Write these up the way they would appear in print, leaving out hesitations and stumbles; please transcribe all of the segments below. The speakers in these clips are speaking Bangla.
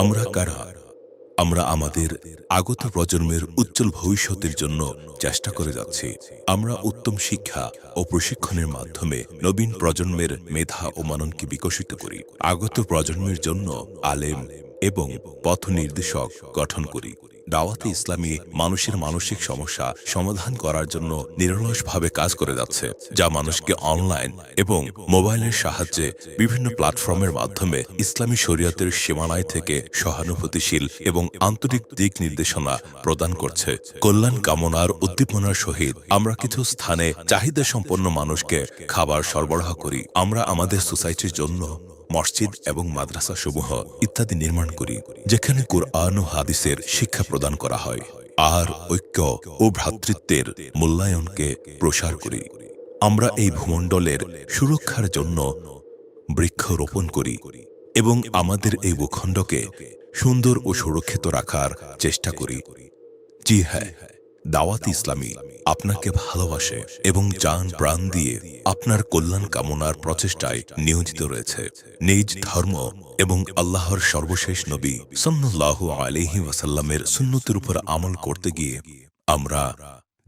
আমরা কারা? আমরা আমাদের আগত প্রজন্মের উজ্জ্বল ভবিষ্যতের জন্য চেষ্টা করে যাচ্ছি। আমরা উত্তম শিক্ষা ও প্রশিক্ষণের মাধ্যমে নবীন প্রজন্মের মেধা ও মাননকে বিকশিত করি। আগত প্রজন্মের জন্য আলেম এবং পথ নির্দেশক গঠন করি। দাওয়াতে ইসলামী মানুষের মানসিক সমস্যা সমাধান করার জন্য নিরলসভাবে কাজ করে যাচ্ছে, যা মানুষকে অনলাইন এবং মোবাইলের সাহায্যে বিভিন্ন প্ল্যাটফর্মের মাধ্যমে ইসলামী শরীয়তের সীমানায় থেকে সহানুভূতিশীল এবং আন্তরিক দিক নির্দেশনা প্রদান করছে। কল্যাণ কামনার উদ্দীপনার সহিত আমরা কিছু স্থানে চাহিদা সম্পন্ন মানুষকে খাবার সরবরাহ করি। আমরা আমাদের সোসাইটির জন্য মসজিদ এবং মাদ্রাসা সমূহ ইত্যাদি নির্মাণ করি, যেখানে কুরআন ও হাদিসের শিক্ষা প্রদান করা হয়, আর ঐক্য ও ভ্রাতৃত্বের মূল্যায়নকে প্রসার করি। আমরা এই ভূমণ্ডলের সুরক্ষার জন্য বৃক্ষ রোপণ করি এবং আমাদের এই ভূখণ্ডকে সুন্দর ও সুরক্ষিত রাখার চেষ্টা করি। জি হ্যাঁ, দাওয়াত ইসলামী আপনাকে ভালোবাসে এবং জান প্রাণ দিয়ে আপনার কল্যাণ কামনার প্রচেষ্টায় নিয়োজিত রয়েছে। নিজ ধর্ম এবং আল্লাহর সর্বশেষ নবী সাল্লাল্লাহু আলাইহি ওয়াসাল্লামের সুন্নতের উপর আমল করতে গিয়ে আমরা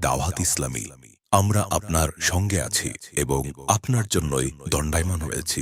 দাওয়াত ইসলামী, আমরা আপনার সঙ্গে আছি এবং আপনার জন্যই দণ্ডায়মান হয়েছি।